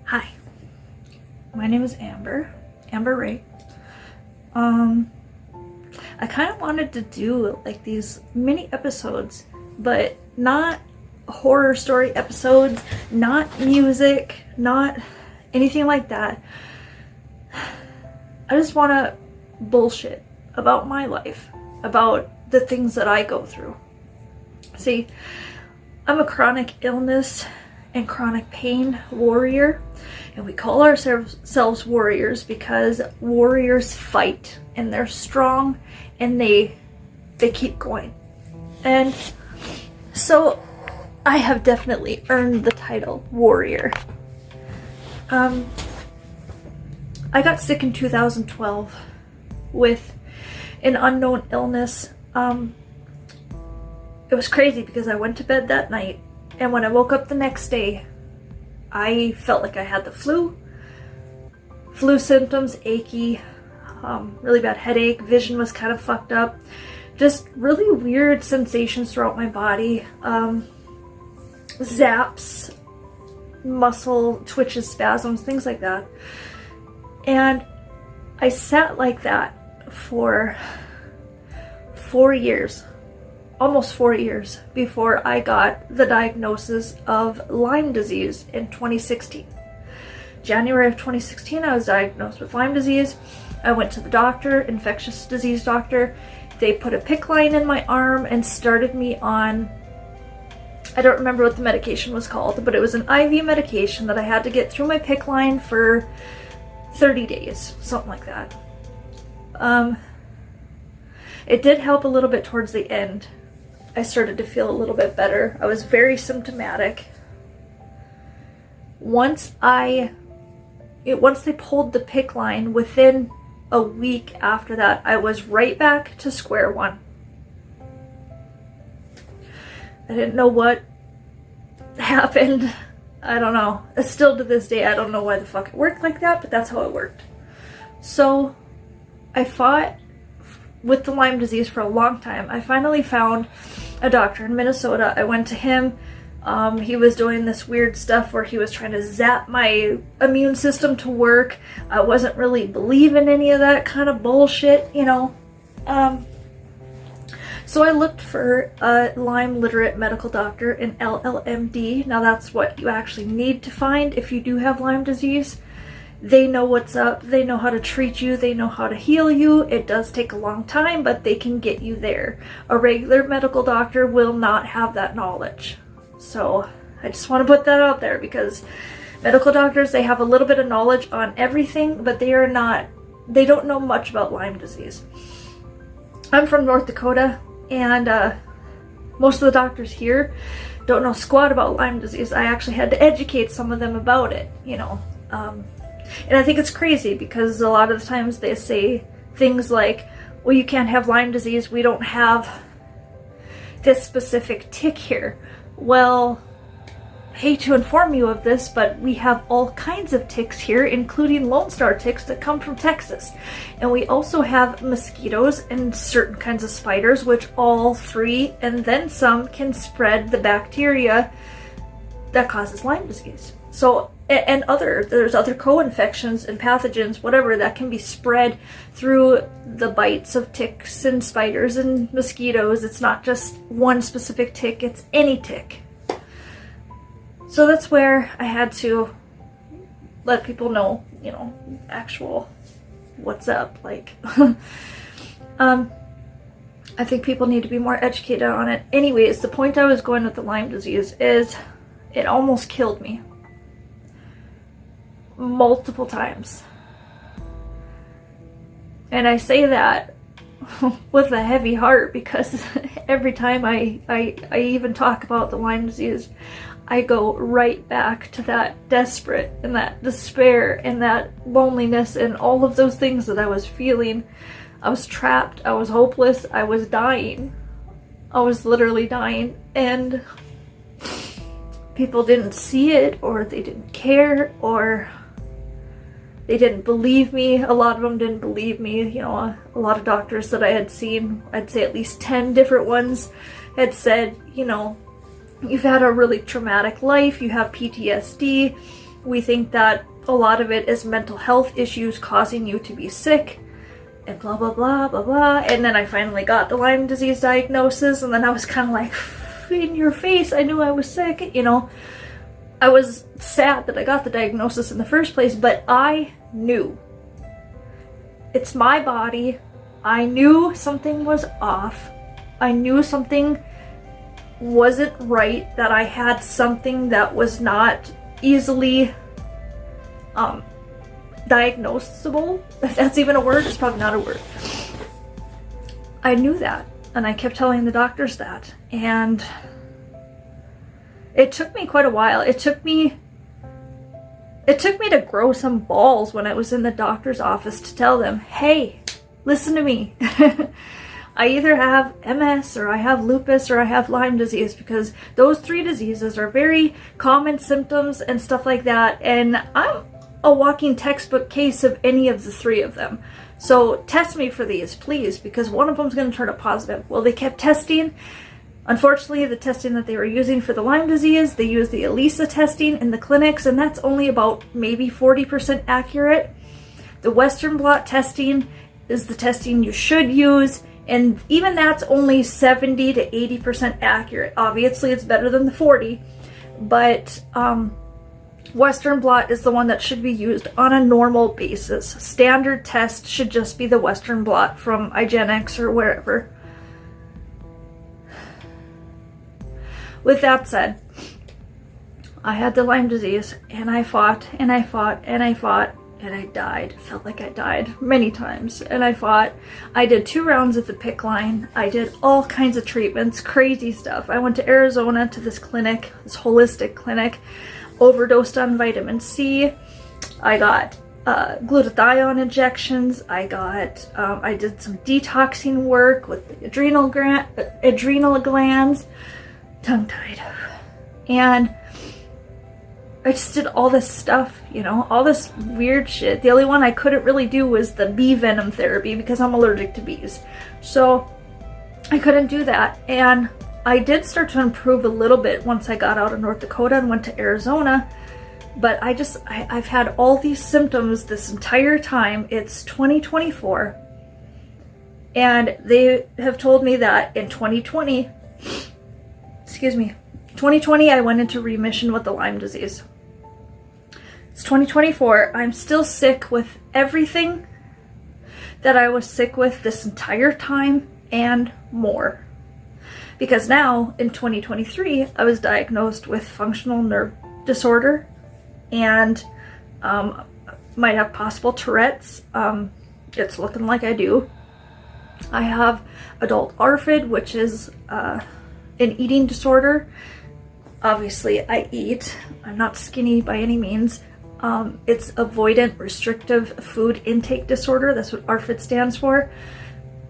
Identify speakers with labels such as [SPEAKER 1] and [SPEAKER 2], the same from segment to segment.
[SPEAKER 1] Hi, my name is Amber Ray. I kind of wanted to do like these mini episodes, but not horror story episodes, not music, not anything like that. I just want to bullshit about my life, about the things that I go through. See, I'm a chronic illness and chronic pain warrior, and we call ourselves warriors because warriors fight and they're strong and they keep going. And so I have definitely earned the title warrior. I got sick in 2012 with an unknown illness. It was crazy because I went to bed that night, and when I woke up the next day, I felt like I had the flu symptoms, achy, really bad headache, vision was kind of fucked up, just really weird sensations throughout my body, zaps, muscle twitches, spasms, things like that. And I sat like that for 4 years. Almost 4 years before I got the diagnosis of Lyme disease in 2016. January of 2016, I was diagnosed with Lyme disease. I went to the doctor, infectious disease doctor. They put a PICC line in my arm and started me on, I don't remember what the medication was called, but it was an IV medication that I had to get through my PICC line for 30 days, something like that. It did help a little bit towards the end. I started to feel a little bit better. I was very symptomatic. Once they pulled the PICC line, within a week after that, I was right back to square one. I didn't know what happened. I don't know. Still to this day, I don't know why the fuck it worked like that, but that's how it worked. So I fought with the Lyme disease for a long time. I finally found a doctor in Minnesota. I went to him. He was doing this weird stuff where he was trying to zap my immune system to work. I wasn't really believing any of that kind of bullshit, you know. So I looked for a Lyme literate medical doctor, an LLMD. Now that's what you actually need to find if you do have Lyme disease. They know what's up, they know how to treat you, they know how to heal you. It does take a long time, but they can get you there. A regular medical doctor will not have that knowledge. So I just want to put that out there because medical doctors, they have a little bit of knowledge on everything, but they don't know much about Lyme disease. I'm from North Dakota, and most of the doctors here don't know squat about Lyme disease. I actually had to educate some of them about it, you know. And I think it's crazy because a lot of the times they say things like, well, you can't have Lyme disease, we don't have this specific tick here. Well, I hate to inform you of this, but we have all kinds of ticks here, including Lone Star ticks that come from Texas. And we also have mosquitoes and certain kinds of spiders, which all three and then some can spread the bacteria that causes Lyme disease. So, and there's other co-infections and pathogens, whatever, that can be spread through the bites of ticks and spiders and mosquitoes. It's not just one specific tick, it's any tick. So that's where I had to let people know, you know, actual what's up. Like, I think people need to be more educated on it. Anyways, the point I was going with the Lyme disease is it almost killed me. Multiple times. And I say that with a heavy heart because every time I even talk about the Lyme disease, I go right back to that desperate and that despair and that loneliness and all of those things that I was feeling. I was trapped, I was hopeless, I was dying. I was literally dying, and people didn't see it, or they didn't care, or they didn't believe me. A lot of them didn't believe me. You know, a lot of doctors that I had seen, I'd say at least 10 different ones, had said, you know, you've had a really traumatic life, you have PTSD, We think that a lot of it is mental health issues causing you to be sick, and blah, blah, blah, blah, blah. And then I finally got the Lyme disease diagnosis, and then I was kind of like, in your face, I knew I was sick, you know. I was sad that I got the diagnosis in the first place, but I knew. It's my body. I knew something was off. I knew something wasn't right, that I had something that was not easily diagnosable. If that's even a word, it's probably not a word. I knew that, and I kept telling the doctors that, and it took me quite a while. It took me to grow some balls when I was in the doctor's office to tell them, hey, listen to me. I either have MS, or I have lupus, or I have Lyme disease, because those 3 diseases are very common symptoms and stuff like that, and I'm a walking textbook case of any of the 3 of them. So test me for these, please, because one of them is going to turn up positive. Well, they kept testing. Unfortunately, the testing that they were using for the Lyme disease, they used the ELISA testing in the clinics, and that's only about maybe 40% accurate. The Western blot testing is the testing you should use, and even that's only 70 to 80% accurate. Obviously, it's better than the 40, but Western blot is the one that should be used on a normal basis. Standard test should just be the Western blot from IGeneX or wherever. With that said, I had the Lyme disease, and I fought, and I fought, and I fought, and I died. Felt like I died many times, and I fought. I did 2 rounds at the PICC line. I did all kinds of treatments, crazy stuff. I went to Arizona to this clinic, this holistic clinic, overdosed on vitamin C. I got glutathione injections. I did some detoxing work with the adrenal glands. Tongue-tied, and I just did all this stuff, you know, all this weird shit. The only one I couldn't really do was the bee venom therapy because I'm allergic to bees, so I couldn't do that. And I did start to improve a little bit once I got out of North Dakota and went to Arizona, but I've had all these symptoms this entire time. It's 2024, and they have told me that in 2020 I went into remission with the Lyme disease. It's 2024. I'm still sick with everything that I was sick with this entire time and more. Because now, in 2023, I was diagnosed with functional nerve disorder and might have possible Tourette's. It's looking like I do. I have adult ARFID, which is an eating disorder. Obviously, I eat. I'm not skinny by any means. It's avoidant restrictive food intake disorder. That's what ARFID stands for.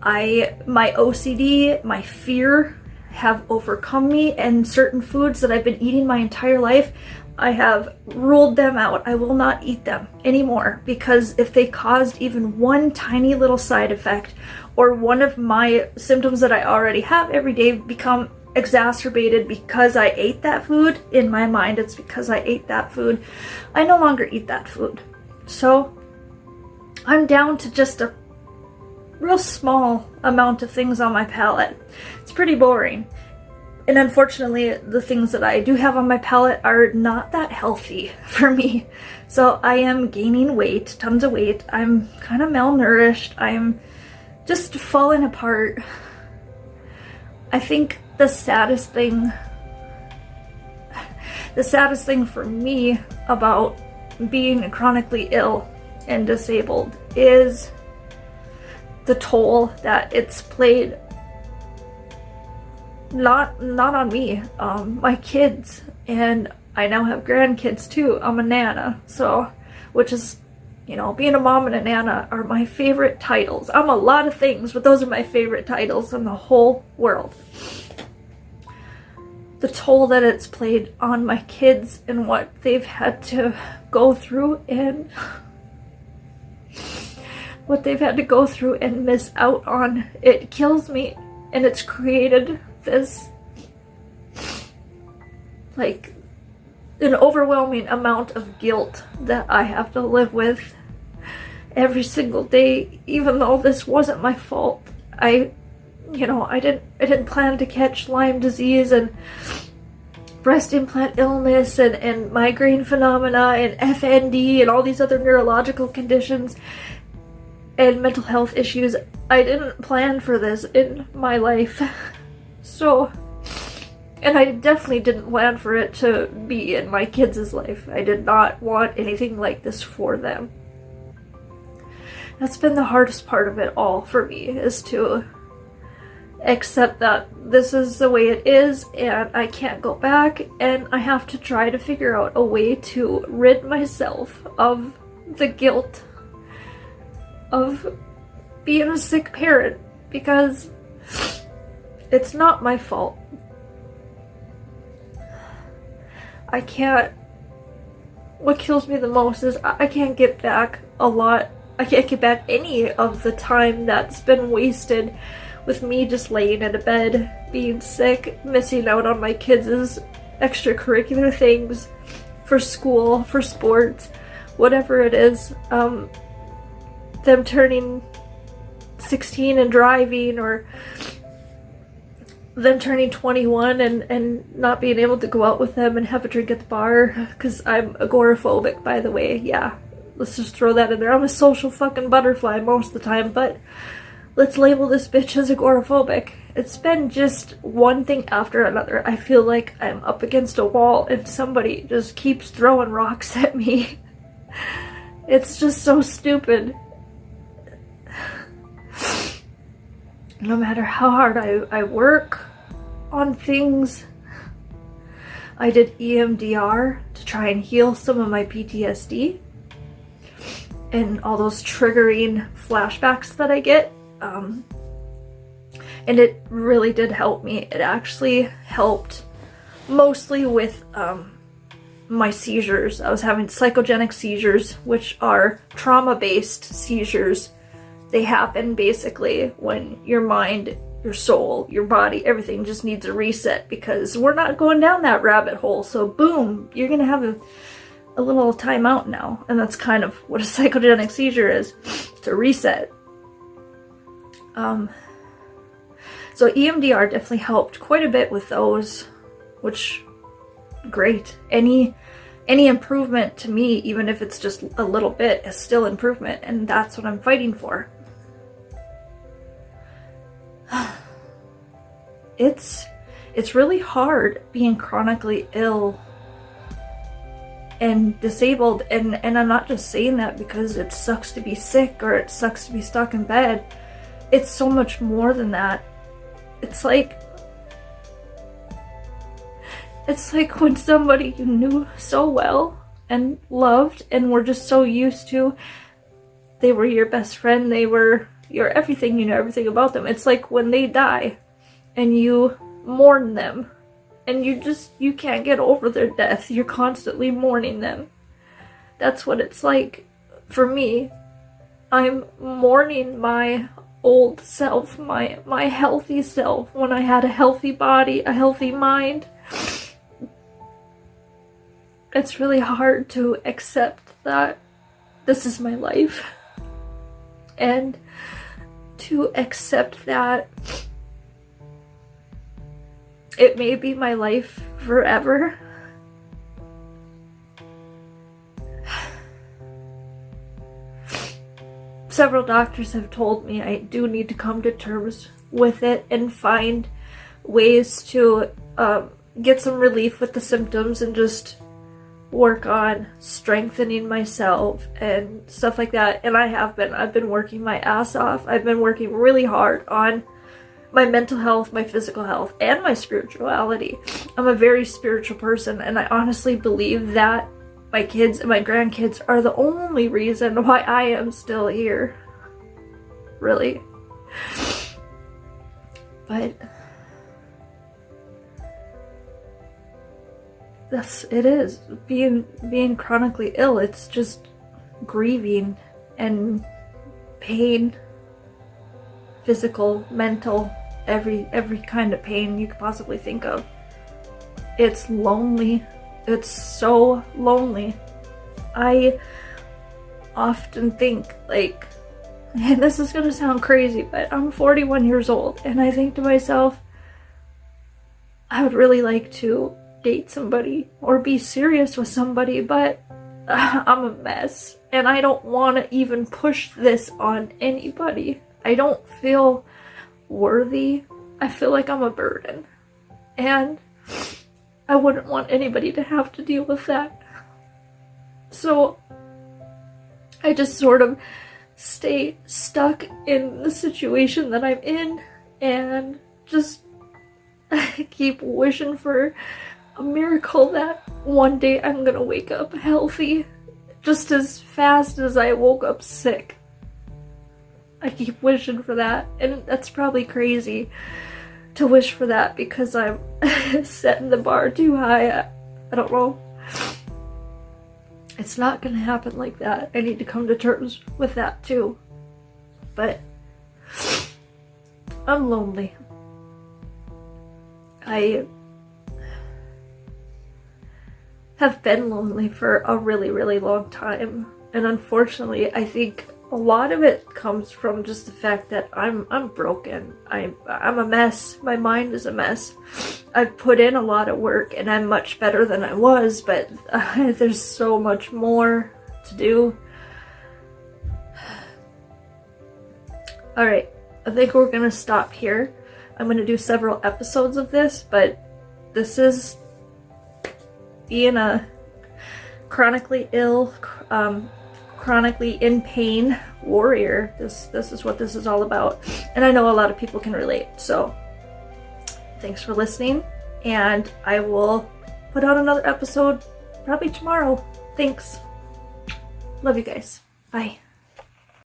[SPEAKER 1] My OCD, my fear have overcome me, and certain foods that I've been eating my entire life, I have ruled them out. I will not eat them anymore, because if they caused even one tiny little side effect, or one of my symptoms that I already have every day become exacerbated because I ate that food, in my mind it's because I ate that food, I no longer eat that food. So I'm down to just a real small amount of things on my palate. It's pretty boring. And unfortunately, the things that I do have on my palate are not that healthy for me. So I am gaining weight, tons of weight. I'm kind of malnourished. I'm just falling apart. I think the saddest thing for me about being chronically ill and disabled is the toll that it's played, not on me, my kids, and I now have grandkids too. I'm a nana, so, which is, you know, being a mom and a nana are my favorite titles. I'm a lot of things, but those are my favorite titles in the whole world. The toll that it's played on my kids and what they've had to go through, and what they've had to go through and miss out on, it kills me. And it's created this, like, an overwhelming amount of guilt that I have to live with every single day, even though this wasn't my fault. I didn't plan to catch Lyme disease and breast implant illness and migraine phenomena and FND and all these other neurological conditions and mental health issues. I didn't plan for this in my life. So, and I definitely didn't plan for it to be in my kids' life. I did not want anything like this for them. That's been the hardest part of it all for me, is to accept that this is the way it is and I can't go back, and I have to try to figure out a way to rid myself of the guilt of being a sick parent, because it's not my fault. What kills me the most is I can't get back I can't get back any of the time that's been wasted with me just laying in a bed, being sick, missing out on my kids' extracurricular things for school, for sports, whatever it is. Them turning 16 and driving, or them turning 21 and not being able to go out with them and have a drink at the bar, because I'm agoraphobic, by the way. Yeah, let's just throw that in there. I'm a social fucking butterfly most of the time, but let's label this bitch as agoraphobic. It's been just one thing after another. I feel like I'm up against a wall and somebody just keeps throwing rocks at me. It's just so stupid. No matter how hard I work on things. I did EMDR to try and heal some of my PTSD and all those triggering flashbacks that I get. And it really did help me. It actually helped mostly with my seizures. I was having psychogenic seizures, which are trauma-based seizures. They happen basically when your mind, your soul, your body, everything just needs a reset, because we're not going down that rabbit hole. So boom, you're gonna have a little timeout now. And that's kind of what a psychogenic seizure is. It's a reset. So EMDR definitely helped quite a bit with those, which, great. Any improvement to me, even if it's just a little bit, is still improvement, and that's what I'm fighting for. It's really hard being chronically ill and disabled, and I'm not just saying that because it sucks to be sick or it sucks to be stuck in bed. It's so much more than that. It's like when somebody you knew so well and loved and were just so used to, they were your best friend, they were your everything, you know everything about them. It's like when they die and you mourn them and you can't get over their death. You're constantly mourning them. That's what it's like for me. I'm mourning my old self, my healthy self, when I had a healthy body, a healthy mind. It's really hard to accept that this is my life, and to accept that it may be my life forever. Several doctors have told me I do need to come to terms with it and find ways to get some relief with the symptoms and just work on strengthening myself and stuff like that. And I've been working my ass off. I've been working really hard on my mental health, my physical health, and my spirituality. I'm a very spiritual person, and I honestly believe that my kids and my grandkids are the only reason why I am still here. Really. But it is. Being chronically ill, it's just grieving and pain. Physical, mental, every kind of pain you could possibly think of. It's lonely. It's so lonely. I often think, like, and this is gonna sound crazy, but I'm 41 years old, and I think to myself, I would really like to date somebody or be serious with somebody, but I'm a mess, and I don't want to even push this on anybody. I don't feel worthy. I feel like I'm a burden, and I wouldn't want anybody to have to deal with that. So I just sort of stay stuck in the situation that I'm in and just keep wishing for a miracle that one day I'm gonna wake up healthy, just as fast as I woke up sick. I keep wishing for that, and that's probably crazy to wish for that because I'm setting the bar too high. I don't know. It's not gonna happen like that. I need to come to terms with that too. But I'm lonely. I have been lonely for a really, really long time. And unfortunately, I think a lot of it comes from just the fact that I'm broken. I'm a mess. My mind is a mess. I've put in a lot of work and I'm much better than I was, but there's so much more to do. Alright, I think we're gonna stop here. I'm gonna do several episodes of this, but this is being a chronically ill, chronically in pain warrior. This is what this is all about, and I know a lot of people can relate. So thanks for listening, and I will put out another episode probably tomorrow. Thanks. Love you guys. Bye.